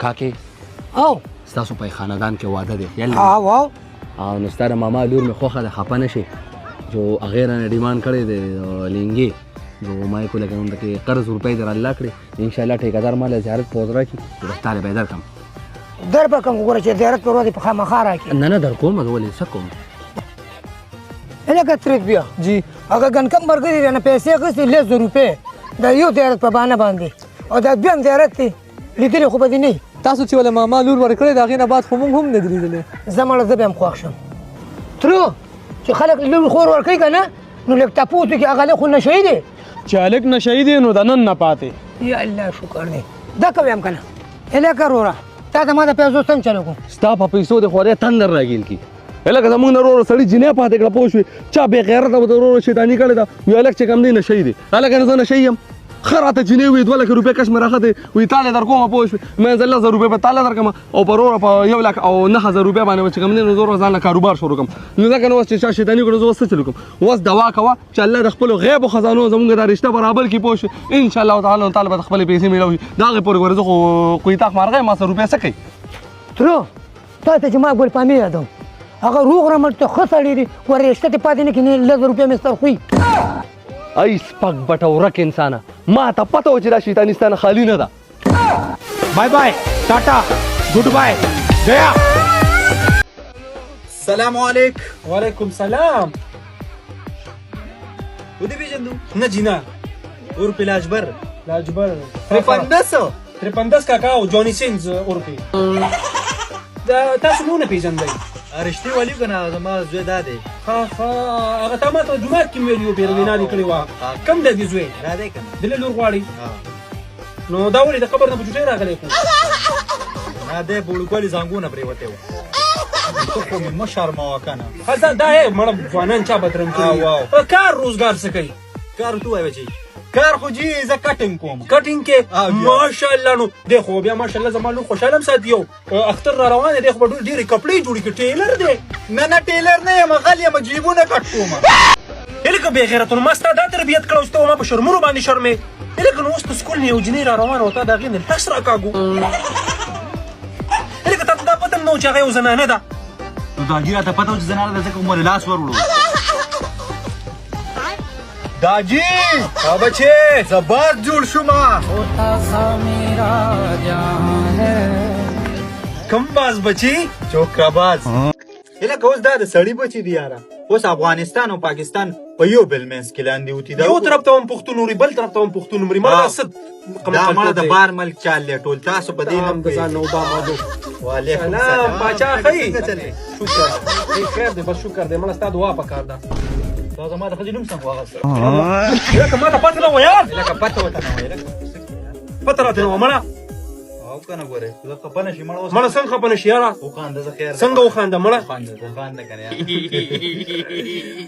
کاکې او ستاسو په خاندان کې واده دی خیال او او نو ستا د ماما لور مې خوښه ده خفه نه شي جو هغې رانه ډیمانډ کړی دی لینګې جو ما یې کو لکه همدکې قرض روپۍ در الله کړې انشاءالله ټیکهدار ما له زیارت پوز راکړي چې رفتار یې به یې درکړم در به کوم وګوره چې زیارت پر ورځې په خامخا راکړي نه نه در کوم زه ولې څه کوم لکه ترک بیا جی هغه ګنکم ملګري رانه پیسې اخیستې 100 روپۍ د یو زیارت په بهانه باندې او دا دویم زیارت دی لیدلی خو به دې نه تاسو چې ولې ماما لور ورکړې د هغې نه بعد خو موږ هم نه دي لیدلی زه مړه زه به هم خوښ شم ترو چې خلک لور خور ورکوي که نه نو لږ تپوس وکړي هغه لږ خو نشهي دی چې هلک نشهي دی نو د نن نه پاتې یا الله شکر دی دا کوي هم که نه هلکه وروره تا ته ما د پیسو څنګه چلو کوم ستا په پیسو د خورې تندر راګیل کی هلکه زمونږ نه وروره سړي جینۍ پاتې کړه پوه شوې چا بې غیرته به د وروره شیطاني کړې ده وي هلک چې کم دی نشهي دی هلکه نه زه نشهي یم ښه راته جینۍ وي 2 لکه روپۍ کش مې راخته وي تاله در کومه پوه شوې منځ 1000 روپۍ به تاله درکړم او په وروره په 1 لک او 9000 روپۍ باندې به چې کم دی نو زه ځان له کاروبار شروع کړم نو ځکه نو اوس چې چا شیطاني کړو زه اوس څه چلو کوم اوس دوا کوه چې الله د خپلو غیبو خزانو زمونږ دا رشته برابر کړي پوه شوې انشاءالله تعالی به د خپلې پیسې میلاوي د هغې پورې ګورې زه خو کویتاق مارغی ما سره روپۍ څه کوي ترو تا ته چې ما ګل پامې یادوم هغه روغ رمټ ته ښه سړی دی ور رشته دې پاتې نه کړي 100 روپۍ مې سر خوی ای سپک بټه ورک انسانه ما ته پته و چې دا شیطانستان خالی نه ده بای بای ټاټا ګډ بای گیا سلام علیک وعلیکم سلام ودی پیژندو نه جینا اور پلاجبر لاجبر 350 کاکاو جونی سینز اورپی دا تاسو مو نه پیژندئ رشتي والیو کنه زما زوی دا دی هغه تا ما ته جومات کې ویلي وو پیروینا دې کړې وه کم دی دې زوی دا دی کنه دلې لور غواړي نو دا ولې د قبر نه په جوټۍ راغلی خو نه دی بوړکوالي زنګونه پرېوتی وو ته خو مې مه شرموه کنه هلته دا یې مړه ځوانان چا بدرنګ کړي کار روزګار څه کوي کار تو وایي بچي کار خو جی زه کټینګ کوم کټینګ کې ماشاءالله نو دی خو بیا ماشاءالله زما لور خوشحاله هم ساتي یو اختر را روان دی خو به ډېرې کپړې جوړې کړي ټیلر دی نه ټیلر نه یم غل یم جیبونه کټ کوم هلکه بې غیرتونو ما ستا دا تربیت کړی اوس ته ما په شرمونو باندې شرمې هلکه نو اوس ته سکول نه یو جنۍ را روانه او تا د هغې نه لس راکاږو هلکه تا ته دا پته هم نه و چې هغه یو زنانه ده نو دا جي راته پته و چې زنانه ده ځکه مو لاس ور وړو داجی بچې زباز جوړ شوما کم باز بچی چوکا باز هلکه اوس دا د سړي بچي دی یاره اوس افغانستان او پاکستان په یو بل منځ کې لاندې وتي دا یو طرف ته هم پښتون مري بل طرف ته هم پښتون مري ما څه دا مړه د بار ملک چال دی ټول تاسو په دې هم د ځان نه اوبه ماجو وعلیکم سلام باچا ښه شکر خیر دی بس شکر دی مړه ستا دعا پکار ده دا زما د ښځې نوم څنګه واغسته هلکه ما ته پته نه وه یار هلکه پته ورته نه وایي پته راته نه وه مړه او کنه ګورې زه خفه نه شي مړه اوس مړه څنګه خفه نه شي یاره وخانده زه خیر څنګه وخانده مړه خانده کنه یار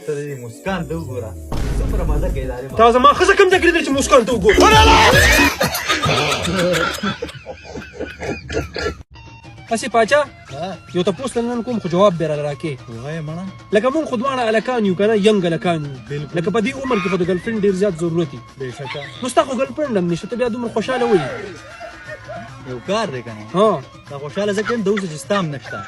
ته دې مسکان ته وګوره څومره مزه کوي دا تا زما ښځه کوم ځای کې لیدل چې مسکان ته وګورې هسې پاچا یو تپوس ته نن کوم خو جواب به راله راکې وایه مړه لکه مونږ خو دواړه هلکان یو که نه ینګ هلکان یو لکه په دې عمر کې خو د ګرلفرینډ ډېر زیات ضرورت وي بېشکه نو ستا خو ګرلفرینډ هم نشته ته بیا دومره خوشحاله ولې یو کار دی کنه ها دا خوشحاله ځکه یم د اوس چې ستا هم نشته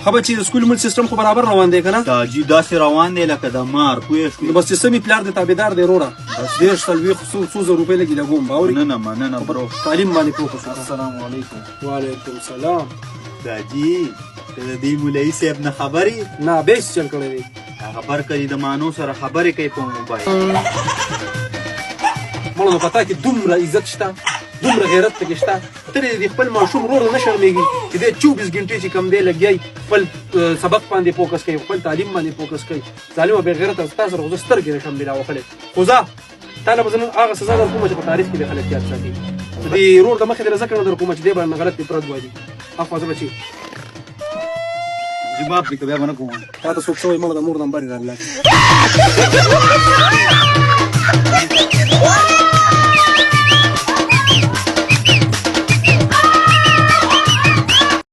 ښه بچي د سکول مل سیسټم خو برابر روان دی که نه دا جي داسې روان دی لکه د مار پوه شوې نو بس چې سمې پلار دی تابعدار دی وروره بس 1.5 څو زره روپۍ لګي لګوم باورې مننه مننه برو تعلیم باندې پوه شو السلام علیکم وعلیکم سلام دا جي ته د دې مولوي صاحب نه خبرې نه بیس چل کړی دی خبر کوي د مانو سره خبرې کوي په موبایل مړه نو په تا کې دومره عزت شته دومره غیرت پکې شته ته د خپل ماشوم ورور نه شرمېږي چې دی 24 غنټې چې کم دی لګیایي خپل سبق باندې فوکس کوي خپل تعلیم باندې فوکس کوي ظالمه بې غیرته ستا سره خو زه سترګې نه شم بېلاوښلی خو ځه تا له به زه نن هغه سزا در کومه چې په تاریخ کې دې خلک یاد ساتي د ورور د مخې دې له ذکر نه در کومه چې دی باندې غلط دې پرد وایي اخوا زه بچي جواب دې که بیا به نه کوم تا ته څوک څه وایي مړه د مور نمبر یې راله